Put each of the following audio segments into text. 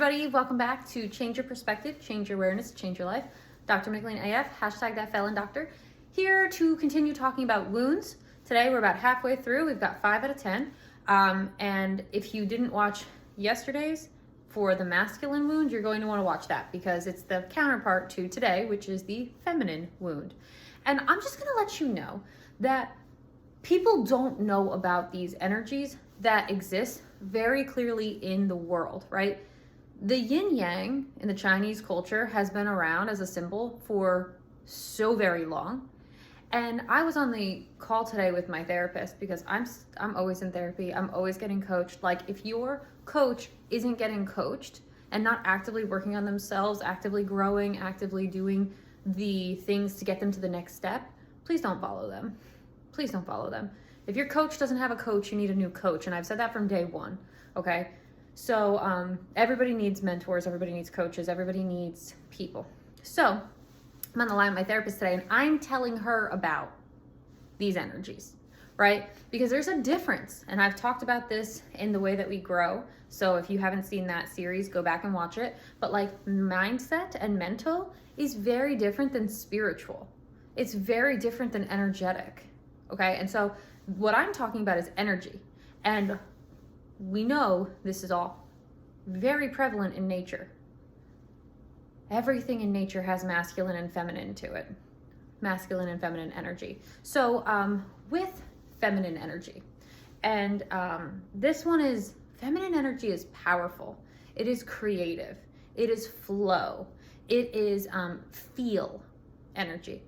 everybody, welcome back to Change Your Perspective, Change Your Awareness, Change Your Life. Dr. Michelina AF, hashtag that felon doctor, here to continue talking about wounds. Today we're about halfway through, we've got 5 out of 10. And if you didn't watch yesterday's for the masculine wound, you're going to want to watch that because it's the counterpart to today, which is the feminine wound. And I'm just going to let you know that people don't know about these energies that exist very clearly in the world, right? The yin yang in the Chinese culture has been around as a symbol for so very long. And I was on the call today with my therapist because I'm always in therapy. I'm always getting coached. Like, if your coach isn't getting coached and not actively working on themselves, actively growing, actively doing the things to get them to the next step, please don't follow them. Please don't follow them. If your coach doesn't have a coach, you need a new coach. And I've said that from day one, okay? So everybody needs mentors, everybody needs coaches, everybody needs people. So I'm on the line with my therapist today and I'm telling her about these energies, right? Because there's a difference. And I've talked about this in the way that we grow. So if you haven't seen that series, go back and watch it. But like, mindset and mental is very different than spiritual. It's very different than energetic, okay? And so what I'm talking about is energy. And we know this is all very prevalent in nature. Everything in nature has masculine and feminine to it. Masculine and feminine energy. So with feminine energy, and this one is, feminine energy is powerful. It is creative. It is flow. It is feel energy.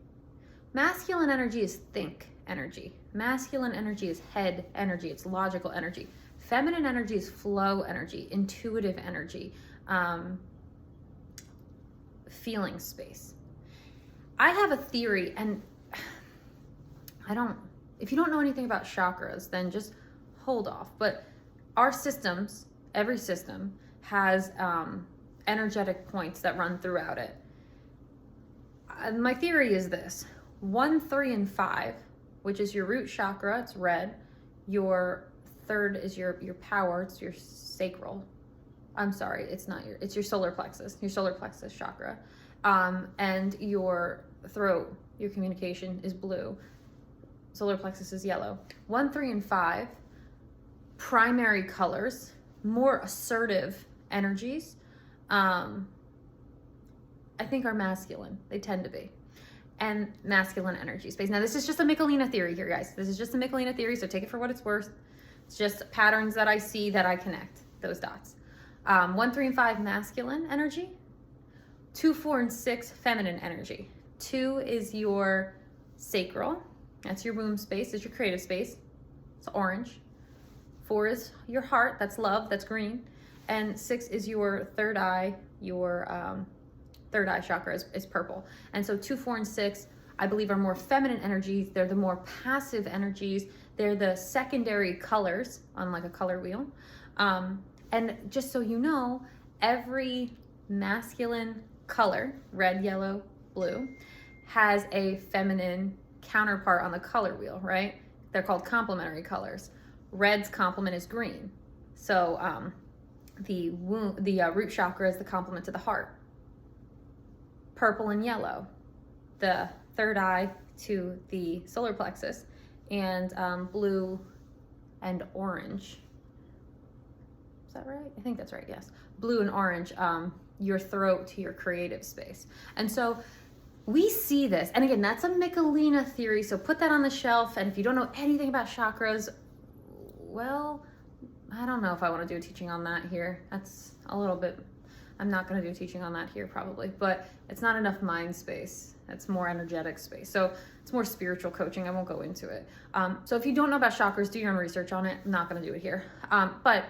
Masculine energy is think energy. Masculine energy is head energy. It's logical energy. Feminine energy is flow energy, intuitive energy, feeling space. I have a theory, and if you don't know anything about chakras, then just hold off. But our systems, every system has energetic points that run throughout it. My theory is this: 1, 3, and 5, which is your root chakra, it's red. Your third is your power, it's your sacral. I'm sorry, it's your solar plexus chakra. And your throat, your communication is blue. Solar plexus is yellow. 1, 3, and 5, primary colors, more assertive energies, I think are masculine. They tend to be. And masculine energy space. Now, this is just a Michelina theory here, guys. This is just a Michelina theory, so take it for what it's worth. It's just patterns that I see that I connect, those dots. 1, 3, and 5, masculine energy. 2, 4, and 6, feminine energy. 2 is your sacral. That's your womb space. It's your creative space. It's orange. 4 is your heart. That's love. That's green. And 6 is your third eye. Your third eye chakra is purple. And so 2, 4, and 6, I believe, are more feminine energies. They're the more passive energies. They're the secondary colors on like a color wheel. And just so you know, every masculine color, red, yellow, blue, has a feminine counterpart on the color wheel, right? They're called complementary colors. Red's complement is green. So the root chakra is the complement to the heart. Purple and yellow, the third eye to the solar plexus, and blue and orange. Is that right? I think that's right, yes. Blue and orange, your throat to your creative space. And so we see this, and again, that's a Michelina theory, so put that on the shelf. And if you don't know anything about chakras, well, I don't know if I want to do a teaching on that here. That's a little bit, I'm not going to do a teaching on that here probably, but it's not enough mind space. It's more energetic space. So it's more spiritual coaching. I won't go into it. So if you don't know about chakras, do your own research on it. I'm not going to do it here. But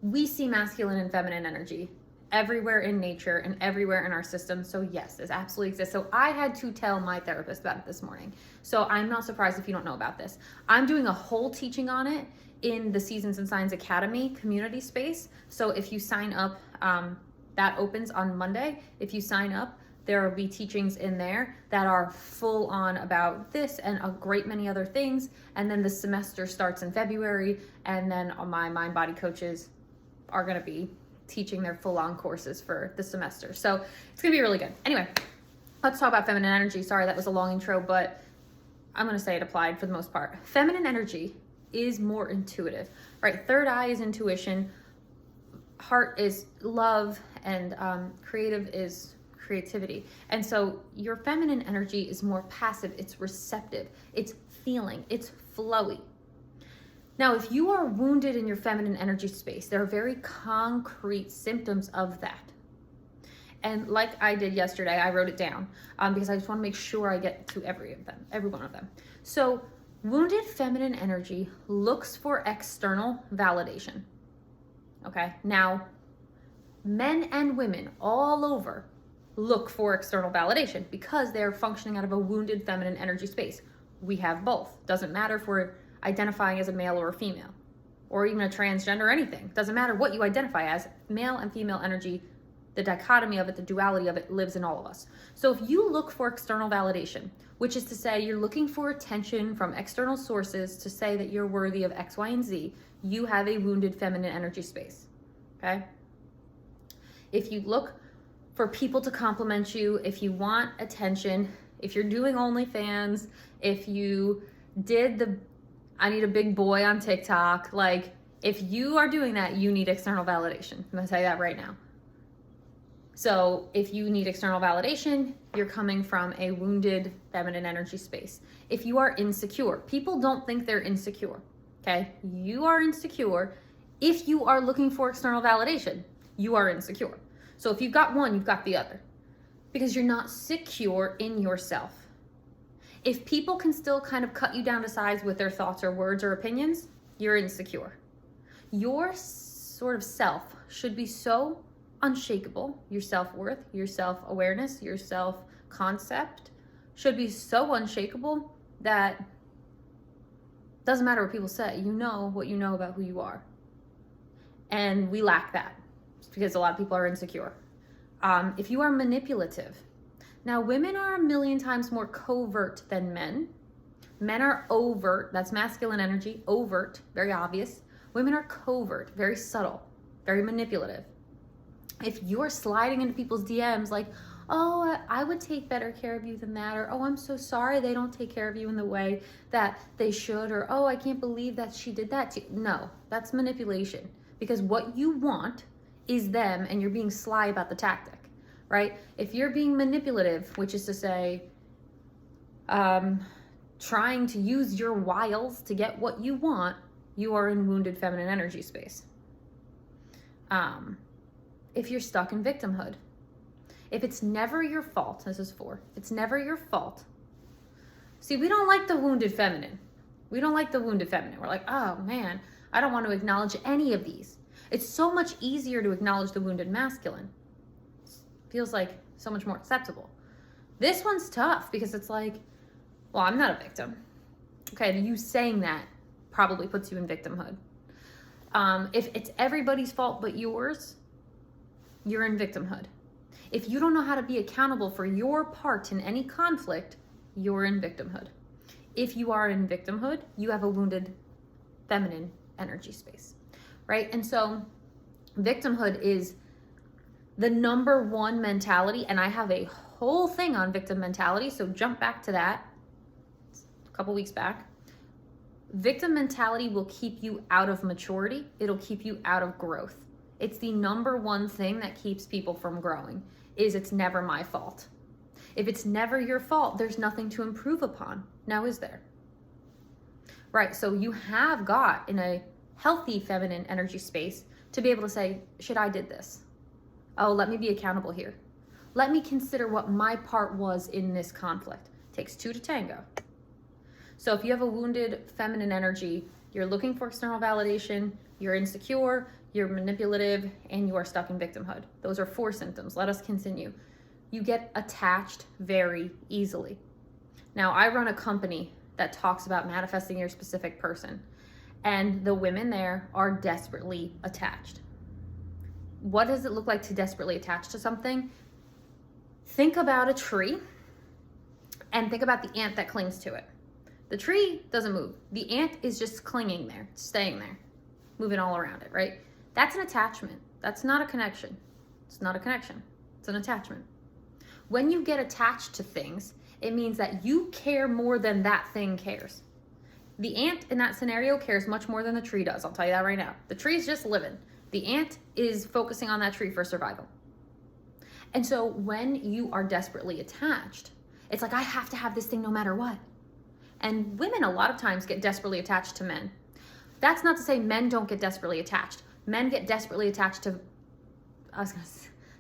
we see masculine and feminine energy everywhere in nature and everywhere in our system. So yes, this absolutely exists. So I had to tell my therapist about it this morning. So I'm not surprised if you don't know about this. I'm doing a whole teaching on it in the Seasons and Signs Academy community space. So if you sign up, that opens on Monday. If you sign up, there will be teachings in there that are full on about this and a great many other things. And then the semester starts in February, and then my mind body coaches are going to be teaching their full-on courses for the semester. So it's gonna be really good. Anyway, let's talk about feminine energy. Sorry, that was a long intro, but I'm gonna say it applied for the most part. Feminine energy is more intuitive, right? Third eye is intuition, heart is love, and creative is creativity. And so your feminine energy is more passive, it's receptive, it's feeling, it's flowy. Now, if you are wounded in your feminine energy space, there are very concrete symptoms of that. And like I did yesterday, I wrote it down because I just want to make sure I get to every one of them. So wounded feminine energy looks for external validation. Okay, now men and women all over look for external validation because they're functioning out of a wounded feminine energy space. We have both. Doesn't matter if we're identifying as a male or a female, or even a transgender or anything. Doesn't matter what you identify as, male and female energy, the dichotomy of it, the duality of it lives in all of us. So if you look for external validation, which is to say you're looking for attention from external sources to say that you're worthy of X, Y, and Z, you have a wounded feminine energy space, okay? If you look for people to compliment you, if you want attention, if you're doing OnlyFans, if you did the I need a big boy on TikTok, like if you are doing that, you need external validation. I'm gonna tell you that right now. So if you need external validation, you're coming from a wounded feminine energy space. If you are insecure, people don't think they're insecure, okay? You are insecure. If you are looking for external validation, you are insecure. So if you've got one, you've got the other because you're not secure in yourself. If people can still kind of cut you down to size with their thoughts or words or opinions, you're insecure. Your sort of self should be so unshakable. Your self-worth, your self-awareness, your self-concept should be so unshakable that doesn't matter what people say. You know what you know about who you are. And we lack that because a lot of people are insecure. If you are manipulative, now, women are a million times more covert than men. Men are overt, that's masculine energy, overt, very obvious. Women are covert, very subtle, very manipulative. If you're sliding into people's DMs like, oh, I would take better care of you than that, or oh, I'm so sorry they don't take care of you in the way that they should, or oh, I can't believe that she did that to you. No, that's manipulation because what you want is them and you're being sly about the tactic. Right? If you're being manipulative, which is to say, trying to use your wiles to get what you want, you are in wounded feminine energy space. If you're stuck in victimhood, if it's never your fault, this is 4, it's never your fault. See, we don't like the wounded feminine. We don't like the wounded feminine. We're like, oh man, I don't want to acknowledge any of these. It's so much easier to acknowledge the wounded masculine. Feels like so much more acceptable. This one's tough because it's like, well, I'm not a victim. Okay, you saying that probably puts you in victimhood. If it's everybody's fault but yours, you're in victimhood. If you don't know how to be accountable for your part in any conflict, you're in victimhood. If you are in victimhood, you have a wounded feminine energy space, right? And so victimhood is the number one mentality, and I have a whole thing on victim mentality, so jump back to that a couple weeks back. Victim mentality will keep you out of maturity. It'll keep you out of growth. It's the number one thing that keeps people from growing, is it's never my fault. If it's never your fault, there's nothing to improve upon. Now, is there? Right, so you have got in a healthy feminine energy space to be able to say, shit, I did this. Oh, let me be accountable here. Let me consider what my part was in this conflict. It takes 2 to tango. So if you have a wounded feminine energy, you're looking for external validation, you're insecure, you're manipulative, and you are stuck in victimhood. Those are 4 symptoms. Let us continue. You get attached very easily. Now, I run a company that talks about manifesting your specific person, and the women there are desperately attached. What does it look like to desperately attach to something? Think about a tree and think about the ant that clings to it. The tree doesn't move. The ant is just clinging there, staying there, moving all around it, right? That's an attachment. That's not a connection. It's not a connection. It's an attachment. When you get attached to things, it means that you care more than that thing cares. The ant in that scenario cares much more than the tree does. I'll tell you that right now. The tree's just living. The ant is focusing on that tree for survival. And so when you are desperately attached, it's like, I have to have this thing no matter what. And women a lot of times get desperately attached to men. That's not to say men don't get desperately attached. Men get desperately attached to,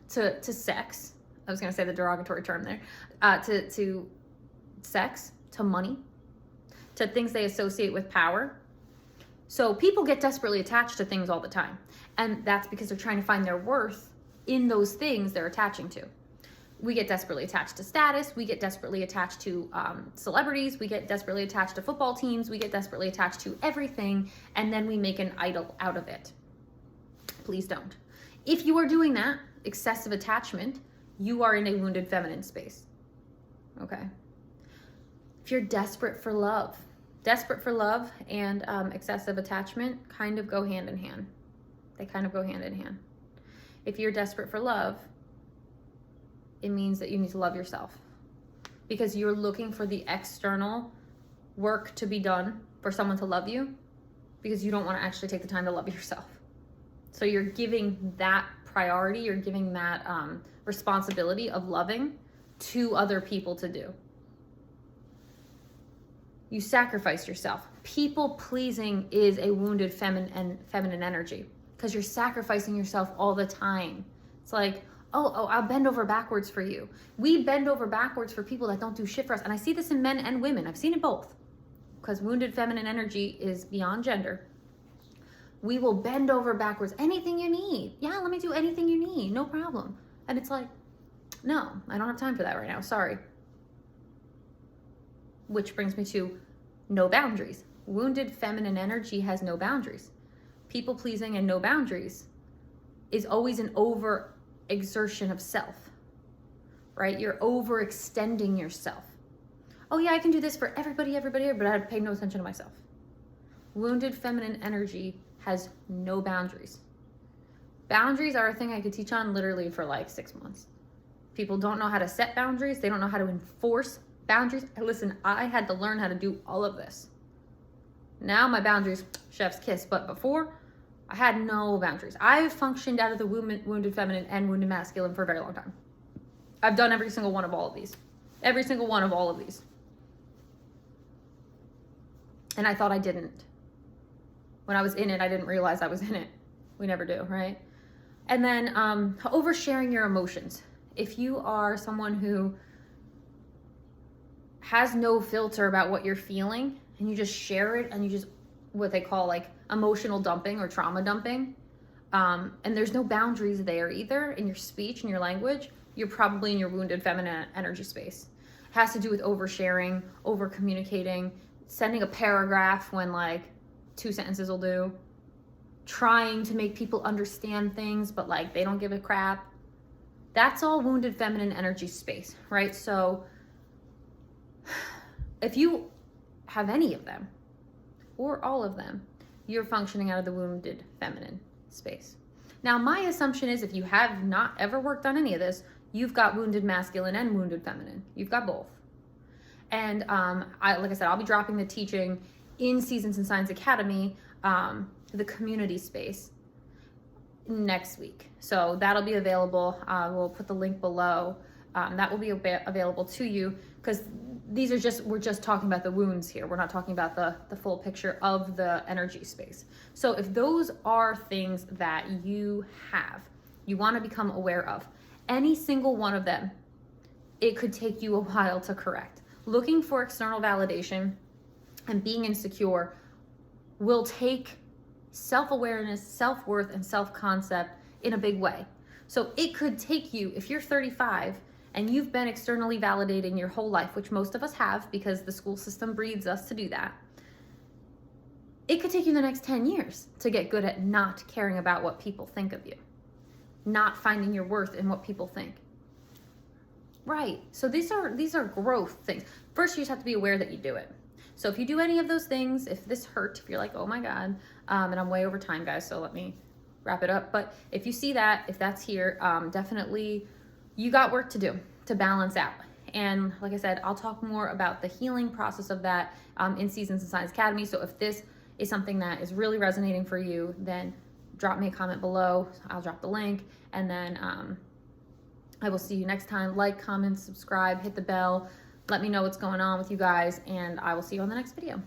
to sex. I was going to say the derogatory term there. To sex, to money, to things they associate with power. So people get desperately attached to things all the time. And that's because they're trying to find their worth in those things they're attaching to. We get desperately attached to status. We get desperately attached to celebrities. We get desperately attached to football teams. We get desperately attached to everything. And then we make an idol out of it. Please don't. If you are doing that, excessive attachment, you are in a wounded feminine space. Okay. If you're desperate for love and excessive attachment kind of go hand in hand. They kind of go hand in hand. If you're desperate for love, it means that you need to love yourself, because you're looking for the external work to be done for someone to love you, because you don't want to actually take the time to love yourself. So you're giving that priority, you're giving that responsibility of loving to other people to do. You sacrifice yourself. People pleasing is a wounded feminine energy, because you're sacrificing yourself all the time. It's like, oh, I'll bend over backwards for you. We bend over backwards for people that don't do shit for us. And I see this in men and women. I've seen it both, because wounded feminine energy is beyond gender. We will bend over backwards. Anything you need. Yeah, let me do anything you need. No problem. And it's like, no, I don't have time for that right now. Sorry. Which brings me to no boundaries. Wounded feminine energy has no boundaries. People pleasing and no boundaries is always an over exertion of self, right? You're overextending yourself. Oh yeah, I can do this for everybody, but I pay no attention to myself. Wounded feminine energy has no boundaries. Boundaries are a thing I could teach on literally for like 6 months. People don't know how to set boundaries. They don't know how to enforce boundaries. Listen, I had to learn how to do all of this. Now my boundaries, chef's kiss, but before I had no boundaries. I've functioned out of the wounded feminine and wounded masculine for a very long time. I've done every single one of all of these. Every single one of all of these. And I thought I didn't. When I was in it, I didn't realize I was in it. We never do, right? And then oversharing your emotions. If you are someone who has no filter about what you're feeling, and you just share it, and you just, what they call like emotional dumping or trauma dumping, and there's no boundaries there either in your speech and your language, you're probably in your wounded feminine energy space. It has to do with oversharing, over communicating, sending a paragraph when like 2 sentences will do, trying to make people understand things but like they don't give a crap. That's all wounded feminine energy space, right? So if you have any of them or all of them, you're functioning out of the wounded feminine space. Now, my assumption is if you have not ever worked on any of this, you've got wounded masculine and wounded feminine. You've got both. And like I said, I'll be dropping the teaching in Seasons in Science Academy, the community space, next week. So that'll be available. We'll put the link below. That will be available to you, because we're just talking about the wounds here. We're not talking about the full picture of the energy space. So if those are things that you have, you want to become aware of, any single one of them, it could take you a while to correct. Looking for external validation and being insecure will take self-awareness, self-worth, and self-concept in a big way. So it could take you, if you're 35 and you've been externally validating your whole life, which most of us have because the school system breeds us to do that, it could take you the next 10 years to get good at not caring about what people think of you, not finding your worth in what people think. Right, so these are growth things. First, you just have to be aware that you do it. So if you do any of those things, if this hurt, if you're like, oh my God, and I'm way over time, guys, so let me wrap it up. But if you see that, if that's here, definitely you got work to do to balance out. And like I said, I'll talk more about the healing process of that in Seasons and Signs Academy. So if this is something that is really resonating for you, then drop me a comment below. I'll drop the link, and then I will see you next time. Like, comment, subscribe, hit the bell. Let me know what's going on with you guys, and I will see you on the next video.